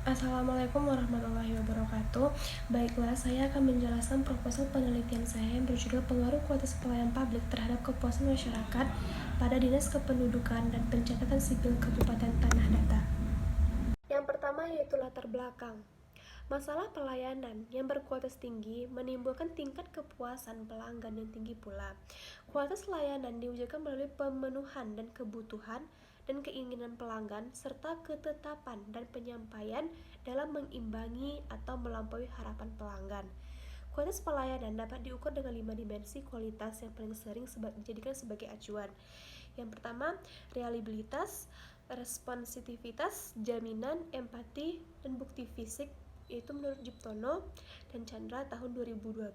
Assalamualaikum warahmatullahi wabarakatuh. Baiklah, saya akan menjelaskan proposal penelitian saya yang berjudul Pengaruh Kualitas Pelayanan Publik terhadap Kepuasan Masyarakat pada Dinas Kependudukan dan Pencatatan Sipil Kabupaten Tanah Datar. Yang pertama yaitu latar belakang. Masalah pelayanan yang berkualitas tinggi menimbulkan tingkat kepuasan pelanggan yang tinggi pula. Kualitas layanan diwujudkan melalui pemenuhan dan kebutuhan dan keinginan pelanggan serta ketetapan dan penyampaian dalam mengimbangi atau melampaui harapan pelanggan. Kualitas pelayanan dapat diukur dengan 5 dimensi kualitas yang paling sering dijadikan sebagai acuan. Yang pertama, reliabilitas, responsivitas, jaminan, empati, dan bukti fisik, yaitu menurut Jiptono dan Chandra tahun 2012.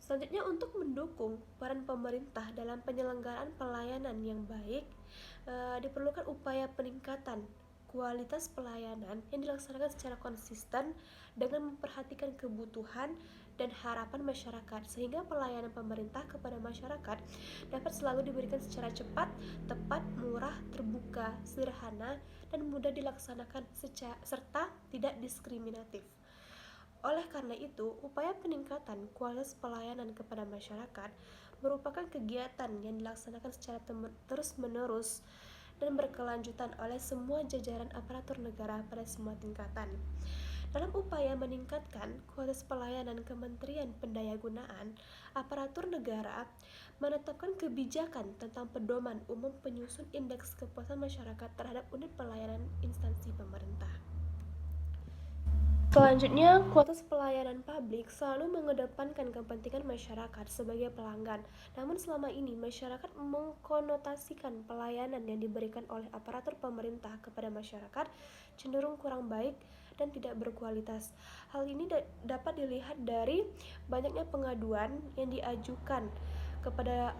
Selanjutnya, untuk mendukung peran pemerintah dalam penyelenggaraan pelayanan yang baik, diperlukan upaya peningkatan kualitas pelayanan yang dilaksanakan secara konsisten dengan memperhatikan kebutuhan dan harapan masyarakat, sehingga pelayanan pemerintah kepada masyarakat dapat selalu diberikan secara cepat, tepat, murah, terbuka, sederhana, dan mudah dilaksanakan serta tidak diskriminatif. Oleh karena itu, upaya peningkatan kualitas pelayanan kepada masyarakat merupakan kegiatan yang dilaksanakan secara terus-menerus dan berkelanjutan oleh semua jajaran aparatur negara pada semua tingkatan. Dalam upaya meningkatkan kualitas pelayanan, Kementerian Pendayagunaan Aparatur Negara menetapkan kebijakan tentang pedoman umum penyusun indeks kepuasan masyarakat terhadap unit pelayanan instansi pemerintah. Selanjutnya, kualitas pelayanan publik selalu mengedepankan kepentingan masyarakat sebagai pelanggan. Namun selama ini masyarakat mengkonotasikan pelayanan yang diberikan oleh aparatur pemerintah kepada masyarakat cenderung kurang baik dan tidak berkualitas. Hal ini dapat dilihat dari banyaknya pengaduan yang diajukan kepada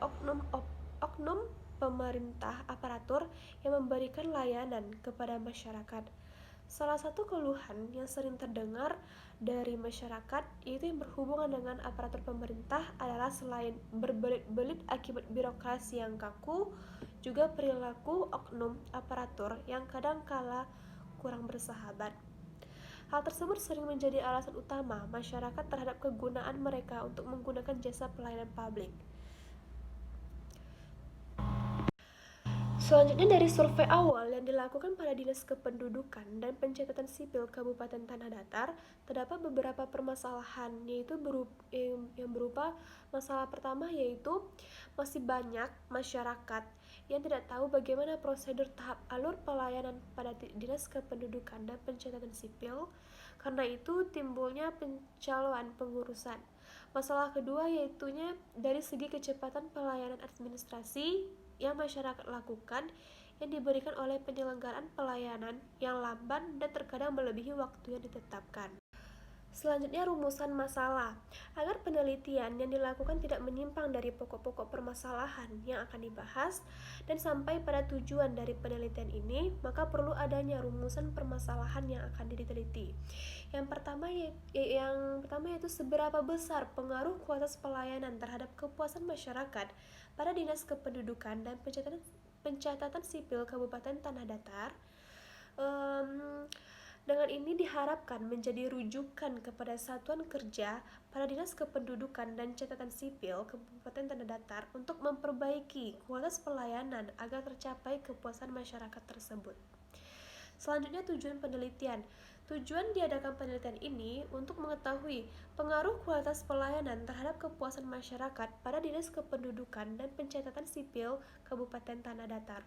oknum pemerintah aparatur yang memberikan layanan kepada masyarakat. Salah satu keluhan yang sering terdengar dari masyarakat yaitu yang berhubungan dengan aparatur pemerintah adalah selain berbelit-belit akibat birokrasi yang kaku, juga perilaku oknum aparatur yang kadang kala kurang bersahabat. Hal tersebut sering menjadi alasan utama masyarakat terhadap kegunaan mereka untuk menggunakan jasa pelayanan publik. Selanjutnya, dari survei awal yang dilakukan pada Dinas Kependudukan dan Pencatatan Sipil Kabupaten Tanah Datar, terdapat beberapa permasalahan yaitu yang berupa masalah pertama yaitu masih banyak masyarakat yang tidak tahu bagaimana prosedur tahap alur pelayanan pada Dinas Kependudukan dan Pencatatan Sipil. Karena itu timbulnya pencaloan pengurusan. Masalah kedua yaitunya dari segi kecepatan pelayanan administrasi yang masyarakat lakukan yang diberikan oleh penyelenggaraan pelayanan yang lamban dan terkadang melebihi waktu yang ditetapkan. Selanjutnya, rumusan masalah. Agar penelitian yang dilakukan tidak menyimpang dari pokok-pokok permasalahan yang akan dibahas dan sampai pada tujuan dari penelitian ini, maka perlu adanya rumusan permasalahan yang akan diteliti. Yang pertama yaitu seberapa besar pengaruh kualitas pelayanan terhadap kepuasan masyarakat pada Dinas Kependudukan dan Pencatatan Sipil Kabupaten Tanah Datar. Dengan ini diharapkan menjadi rujukan kepada satuan kerja pada Dinas Kependudukan dan Catatan Sipil Kabupaten Tanah Datar untuk memperbaiki kualitas pelayanan agar tercapai kepuasan masyarakat tersebut. Selanjutnya, tujuan penelitian. Tujuan diadakan penelitian ini untuk mengetahui pengaruh kualitas pelayanan terhadap kepuasan masyarakat pada Dinas Kependudukan dan Pencatatan Sipil Kabupaten Tanah Datar.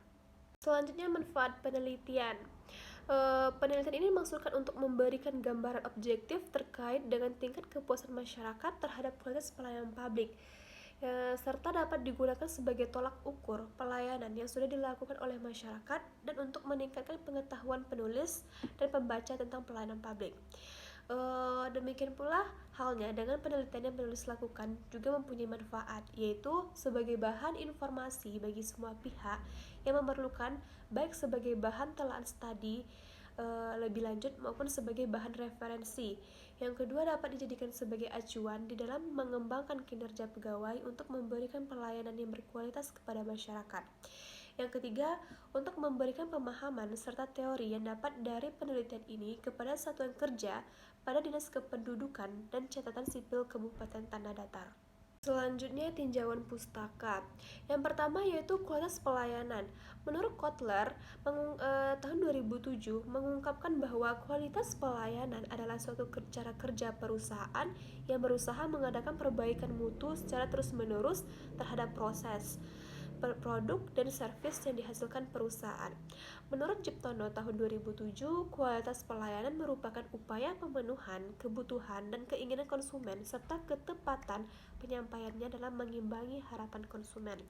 Selanjutnya, manfaat penelitian. Penelitian ini dimaksudkan untuk memberikan gambaran objektif terkait dengan tingkat kepuasan masyarakat terhadap kualitas pelayanan publik, serta dapat digunakan sebagai tolak ukur pelayanan yang sudah dilakukan oleh masyarakat dan untuk meningkatkan pengetahuan penulis dan pembaca tentang pelayanan publik. Demikian pula halnya dengan penelitian yang penulis lakukan juga mempunyai manfaat, yaitu sebagai bahan informasi bagi semua pihak yang memerlukan, baik sebagai bahan telaah studi lebih lanjut maupun sebagai bahan referensi. Yang kedua, dapat dijadikan sebagai acuan di dalam mengembangkan kinerja pegawai untuk memberikan pelayanan yang berkualitas kepada masyarakat. Yang ketiga, untuk memberikan pemahaman serta teori yang dapat dari penelitian ini kepada satuan kerja pada Dinas Kependudukan dan Catatan Sipil Kabupaten Tanah Datar. Selanjutnya, tinjauan pustaka. Yang pertama yaitu kualitas pelayanan. Menurut Kotler, tahun 2007 mengungkapkan bahwa kualitas pelayanan adalah suatu cara kerja perusahaan yang berusaha mengadakan perbaikan mutu secara terus-menerus terhadap proses, produk, dan servis yang dihasilkan perusahaan. Menurut Jeptono tahun 2007, kualitas pelayanan merupakan upaya pemenuhan kebutuhan dan keinginan konsumen serta ketepatan penyampaiannya dalam mengimbangi harapan konsumen.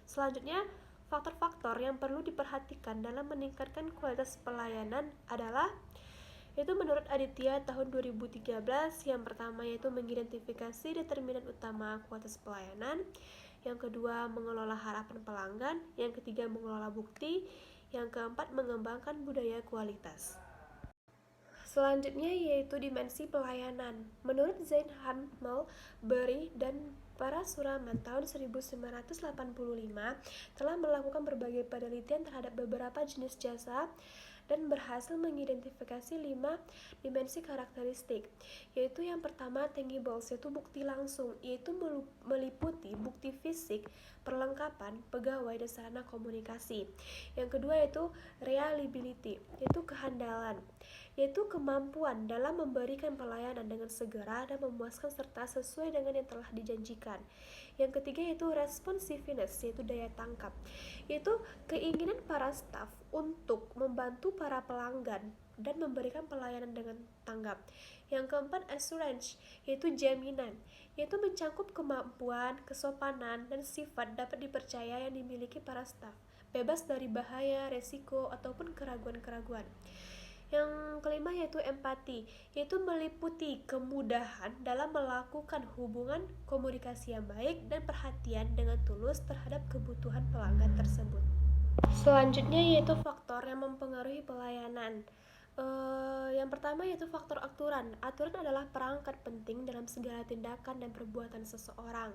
Selanjutnya, faktor-faktor yang perlu diperhatikan dalam meningkatkan kualitas pelayanan adalah itu menurut Aditya tahun 2013, yang pertama yaitu mengidentifikasi determinan utama kualitas pelayanan, yang kedua mengelola harapan pelanggan, yang ketiga mengelola bukti, yang keempat mengembangkan budaya kualitas. Selanjutnya yaitu dimensi pelayanan. Menurut Zain Hamel, Berry, dan Parasuraman tahun 1985 telah melakukan berbagai penelitian terhadap beberapa jenis jasa dan berhasil mengidentifikasi 5 dimensi karakteristik, yaitu yang pertama tangibles, yaitu bukti langsung, yaitu meliputi bukti fisik, perlengkapan, pegawai, dan sarana komunikasi. Yang kedua yaitu reliability, yaitu kehandalan, yaitu kemampuan dalam memberikan pelayanan dengan segera dan memuaskan serta sesuai dengan yang telah dijanjikan. Yang ketiga yaitu responsiveness, yaitu daya tangkap, yaitu keinginan para staf untuk membantu para pelanggan dan memberikan pelayanan dengan tanggap. Yang keempat assurance, yaitu jaminan, yaitu mencakup kemampuan, kesopanan, dan sifat dapat dipercaya yang dimiliki para staf, bebas dari bahaya, resiko, ataupun keraguan-keraguan. Yang kelima yaitu empati, yaitu meliputi kemudahan dalam melakukan hubungan komunikasi yang baik dan perhatian dengan tulus terhadap kebutuhan pelanggan tersebut. Selanjutnya yaitu faktor yang mempengaruhi pelayanan. Yang pertama yaitu faktor aturan. Aturan adalah perangkat penting dalam segala tindakan dan perbuatan seseorang.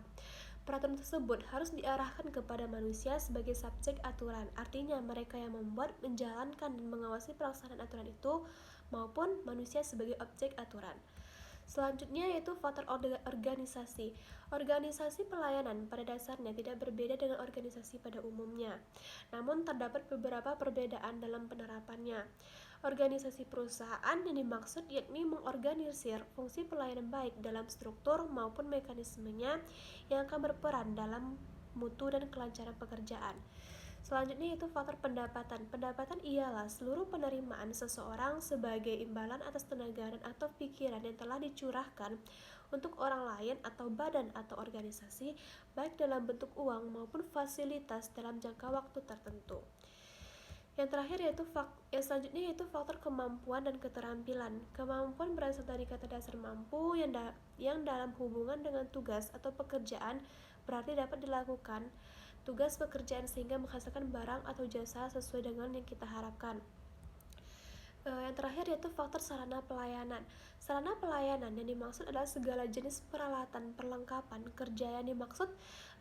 Peraturan tersebut harus diarahkan kepada manusia sebagai subjek aturan, artinya mereka yang membuat, menjalankan, dan mengawasi pelaksanaan aturan itu, maupun manusia sebagai objek aturan. Selanjutnya yaitu faktor organisasi. Organisasi pelayanan pada dasarnya tidak berbeda dengan organisasi pada umumnya, namun terdapat beberapa perbedaan dalam penerapannya. Organisasi perusahaan yang dimaksud yakni mengorganisir fungsi pelayanan baik dalam struktur maupun mekanismenya yang akan berperan dalam mutu dan kelancaran pekerjaan. Selanjutnya itu faktor pendapatan. Pendapatan ialah seluruh penerimaan seseorang sebagai imbalan atas tenaga dan atau pikiran yang telah dicurahkan untuk orang lain atau badan atau organisasi, baik dalam bentuk uang maupun fasilitas dalam jangka waktu tertentu. Yang terakhir yang selanjutnya yaitu faktor kemampuan dan keterampilan. Kemampuan berasal dari kata dasar mampu yang dalam hubungan dengan tugas atau pekerjaan berarti dapat dilakukan tugas pekerjaan sehingga menghasilkan barang atau jasa sesuai dengan yang kita harapkan. Yang terakhir yaitu faktor sarana pelayanan. Sarana pelayanan yang dimaksud adalah segala jenis peralatan, perlengkapan, kerja yang dimaksud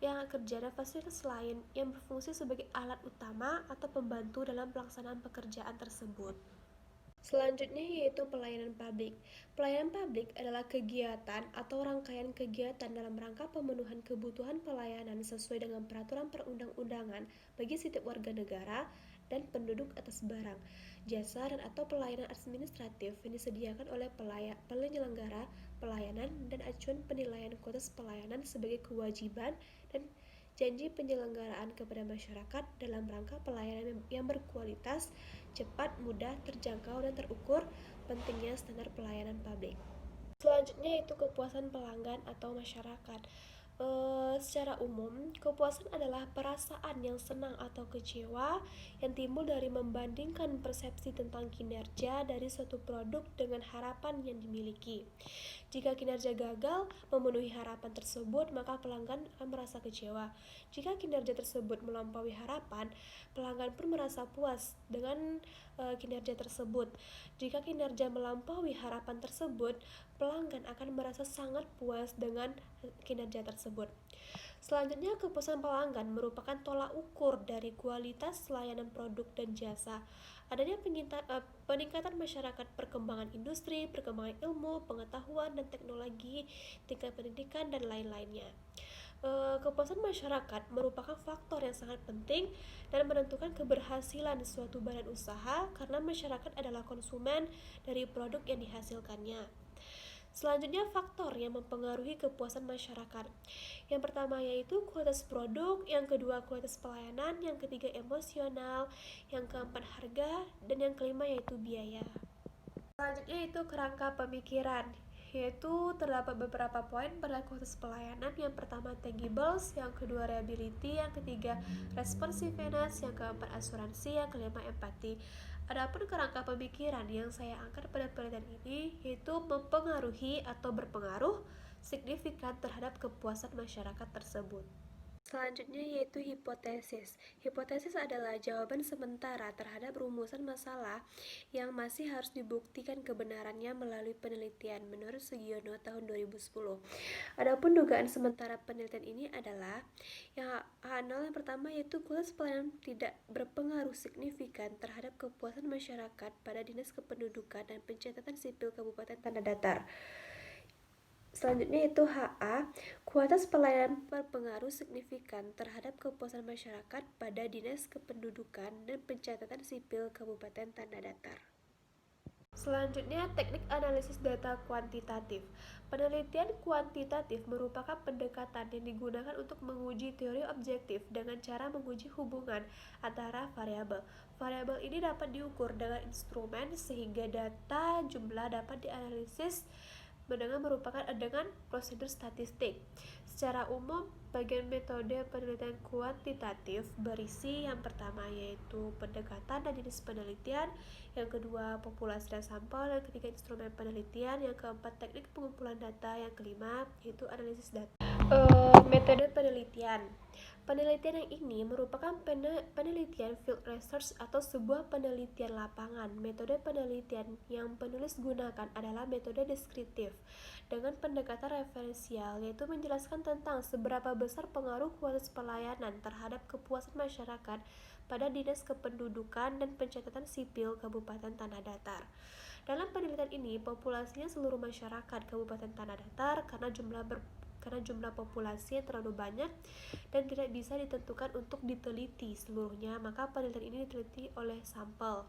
yang kerja dan fasilitas lain yang berfungsi sebagai alat utama atau pembantu dalam pelaksanaan pekerjaan tersebut. Selanjutnya yaitu pelayanan publik. Pelayanan publik adalah kegiatan atau rangkaian kegiatan dalam rangka pemenuhan kebutuhan pelayanan sesuai dengan peraturan perundang-undangan bagi setiap warga negara dan penduduk atas barang, jasa, dan atau pelayanan administratif yang disediakan oleh penyelenggara pelayanan dan acuan penilaian kualitas pelayanan sebagai kewajiban dan janji penyelenggaraan kepada masyarakat dalam rangka pelayanan yang berkualitas, cepat, mudah, terjangkau, dan terukur. Pentingnya standar pelayanan publik. Selanjutnya yaitu kepuasan pelanggan atau masyarakat. Secara umum, kepuasan adalah perasaan yang senang atau kecewa yang timbul dari membandingkan persepsi tentang kinerja dari suatu produk dengan harapan yang dimiliki. Jika kinerja gagal memenuhi harapan tersebut, maka pelanggan akan merasa kecewa. Jika kinerja tersebut melampaui harapan, pelanggan pun merasa puas dengan kinerja tersebut. Jika kinerja melampaui harapan tersebut, pelanggan akan merasa sangat puas dengan kinerja tersebut. Selanjutnya, kepuasan pelanggan merupakan tolak ukur dari kualitas layanan produk dan jasa. Adanya peningkatan masyarakat, perkembangan industri, perkembangan ilmu, pengetahuan dan teknologi, tingkat pendidikan dan lain-lainnya. Kepuasan masyarakat merupakan faktor yang sangat penting dan menentukan keberhasilan suatu badan usaha karena masyarakat adalah konsumen dari produk yang dihasilkannya. Selanjutnya, faktor yang mempengaruhi kepuasan masyarakat. Yang pertama yaitu kualitas produk, yang kedua kualitas pelayanan, yang ketiga emosional, yang keempat harga, dan yang kelima yaitu biaya. Selanjutnya itu kerangka pemikiran, yaitu terdapat beberapa poin pada kualitas pelayanan. Yang pertama tangibles, yang kedua reliability, yang ketiga responsiveness, yang keempat asuransi, yang kelima empati. Adapun kerangka pemikiran yang saya angkat pada penelitian ini yaitu mempengaruhi atau berpengaruh signifikan terhadap kepuasan masyarakat tersebut. Selanjutnya yaitu hipotesis. Hipotesis adalah jawaban sementara terhadap rumusan masalah yang masih harus dibuktikan kebenarannya melalui penelitian menurut Sugiono tahun 2010. Adapun dugaan sementara penelitian ini adalah yang yang pertama yaitu kualitas pelayanan tidak berpengaruh signifikan terhadap kepuasan masyarakat pada Dinas Kependudukan dan Pencatatan Sipil Kabupaten Tanah Datar. Selanjutnya itu HA, kualitas pelayanan berpengaruh signifikan terhadap kepuasan masyarakat pada Dinas Kependudukan dan Pencatatan Sipil Kabupaten Tanah Datar. Selanjutnya, teknik analisis data kuantitatif. Penelitian kuantitatif merupakan pendekatan yang digunakan untuk menguji teori objektif dengan cara menguji hubungan antara variabel. Variabel ini dapat diukur dengan instrumen sehingga data jumlah dapat dianalisis dengan prosedur statistik. Secara umum, bagian metode penelitian kuantitatif berisi yang pertama yaitu pendekatan dan jenis penelitian, yang kedua populasi dan sampel, yang ketiga instrumen penelitian, yang keempat teknik pengumpulan data, yang kelima yaitu analisis data. Metode penelitian. Penelitian yang ini merupakan penelitian field research atau sebuah penelitian lapangan. Metode penelitian yang penulis gunakan adalah metode deskriptif dengan pendekatan referensial, yaitu menjelaskan tentang seberapa besar pengaruh kualitas pelayanan terhadap kepuasan masyarakat pada Dinas Kependudukan dan Pencatatan Sipil Kabupaten Tanah Datar. Dalam penelitian ini, populasinya seluruh masyarakat Kabupaten Tanah Datar karena jumlah populasi yang terlalu banyak dan tidak bisa ditentukan untuk diteliti seluruhnya, maka penelitian ini diteliti oleh sampel.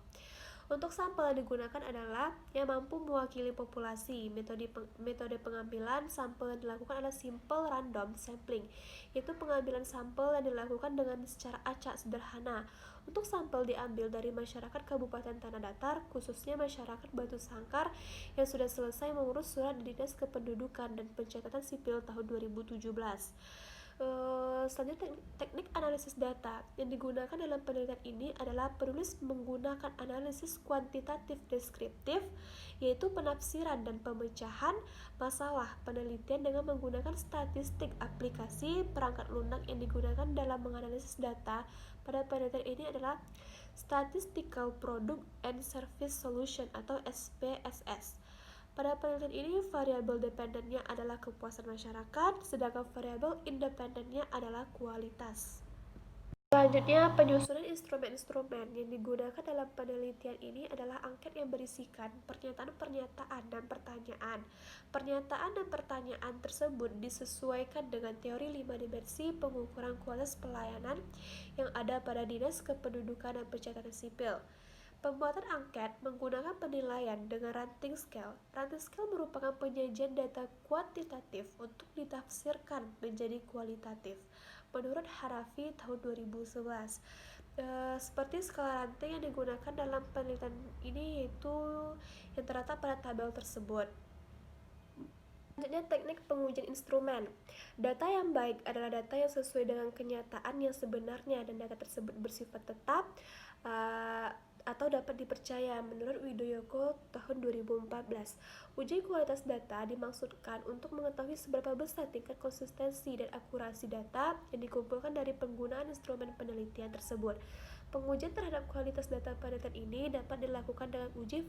Untuk sampel yang digunakan adalah yang mampu mewakili populasi. Metode pengambilan sampel yang dilakukan adalah simple random sampling, yaitu pengambilan sampel yang dilakukan dengan secara acak sederhana. Untuk sampel diambil dari masyarakat Kabupaten Tanah Datar, khususnya masyarakat Batu Sangkar yang sudah selesai mengurus surat di Dinas Kependudukan dan Pencatatan Sipil tahun 2017. Selanjutnya teknik analisis data yang digunakan dalam penelitian ini adalah penulis menggunakan analisis kuantitatif deskriptif, yaitu penafsiran dan pemecahan masalah penelitian dengan menggunakan statistik. Aplikasi perangkat lunak yang digunakan dalam menganalisis data pada penelitian ini adalah Statistical Product and Service Solution atau SPSS. Pada penelitian ini, variabel dependennya adalah kepuasan masyarakat, sedangkan variabel independennya adalah kualitas. Selanjutnya, penyusunan instrumen-instrumen yang digunakan dalam penelitian ini adalah angket yang berisikan pernyataan-pernyataan dan pertanyaan. Pernyataan dan pertanyaan tersebut disesuaikan dengan teori 5 dimensi pengukuran kualitas pelayanan yang ada pada Dinas Kependudukan dan Pencatatan Sipil. Pembuatan angket menggunakan penilaian dengan ranting scale. Ranting scale merupakan penyajian data kuantitatif untuk ditafsirkan menjadi kualitatif. Menurut Harafi tahun 2011, seperti skala ranting yang digunakan dalam penelitian ini yaitu yang terletak pada tabel tersebut. Selanjutnya teknik pengujian instrumen. Data yang baik adalah data yang sesuai dengan kenyataan yang sebenarnya dan data tersebut bersifat tetap atau dapat dipercaya menurut Widoyoko tahun 2014. Uji kualitas data dimaksudkan untuk mengetahui seberapa besar tingkat konsistensi dan akurasi data yang dikumpulkan dari penggunaan instrumen penelitian tersebut. Pengujian terhadap kualitas data penelitian ini dapat dilakukan dengan uji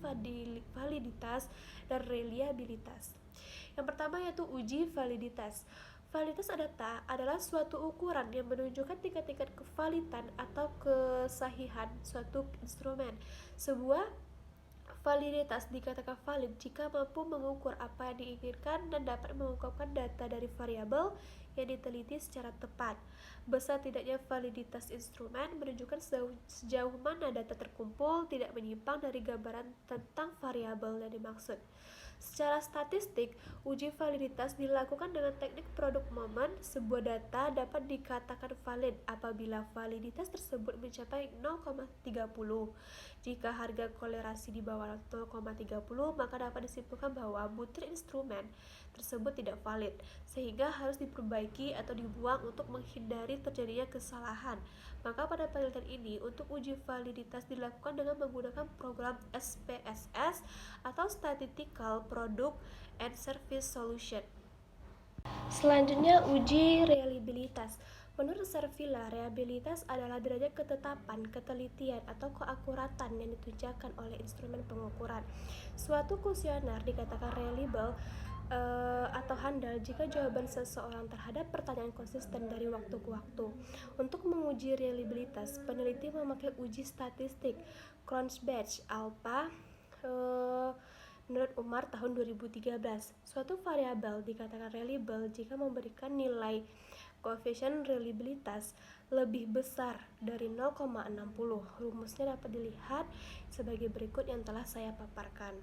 validitas dan reliabilitas. Yang pertama yaitu uji validitas. Validitas data adalah suatu ukuran yang menunjukkan tingkat-tingkat kevalidan atau kesahihan suatu instrumen. Sebuah validitas dikatakan valid jika mampu mengukur apa yang diinginkan dan dapat mengungkapkan data dari variabel yang diteliti secara tepat. Besar tidaknya validitas instrumen menunjukkan sejauh mana data terkumpul tidak menyimpang dari gambaran tentang variabel yang dimaksud. Secara statistik, uji validitas dilakukan dengan teknik produk moment. Sebuah data dapat dikatakan valid apabila validitas tersebut mencapai 0,30. Jika harga kolerasi di bawah 0,30, maka dapat disimpulkan bahwa butir instrumen tersebut tidak valid, sehingga harus diperbaiki atau dibuang untuk menghindari terjadinya kesalahan. Maka pada penelitian ini, untuk uji validitas dilakukan dengan menggunakan program SPSS atau Statistical Product and Service Solution. Selanjutnya, uji reliabilitas. Menurut Servilla, reliabilitas adalah derajat ketetapan, ketelitian, atau keakuratan yang ditunjukkan oleh instrumen pengukuran. Suatu kuesioner dikatakan reliable atau handal jika jawaban seseorang terhadap pertanyaan konsisten dari waktu ke waktu. Untuk menguji reliabilitas, peneliti memakai uji statistik Cronbach alpha menurut Umar tahun 2013. Suatu variabel dikatakan reliable jika memberikan nilai koefisien reliabilitas lebih besar dari 0,60. Rumusnya dapat dilihat sebagai berikut yang telah saya paparkan.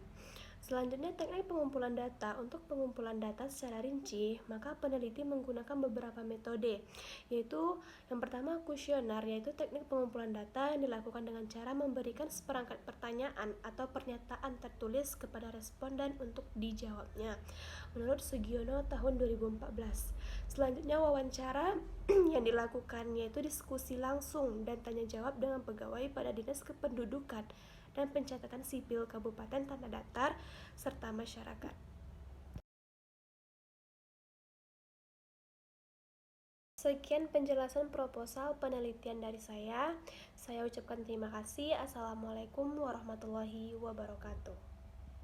Selanjutnya, teknik pengumpulan data. Untuk pengumpulan data secara rinci, maka peneliti menggunakan beberapa metode, yaitu yang pertama kuesioner, yaitu teknik pengumpulan data yang dilakukan dengan cara memberikan seperangkat pertanyaan atau pernyataan tertulis kepada responden untuk dijawabnya, menurut Sugiono tahun 2014. Selanjutnya, wawancara yang dilakukan yaitu diskusi langsung dan tanya jawab dengan pegawai pada Dinas Kependudukan dan Pencatatan Sipil Kabupaten Tanah Datar serta masyarakat. Sekian penjelasan proposal penelitian dari saya. Saya ucapkan terima kasih. Assalamualaikum warahmatullahi wabarakatuh.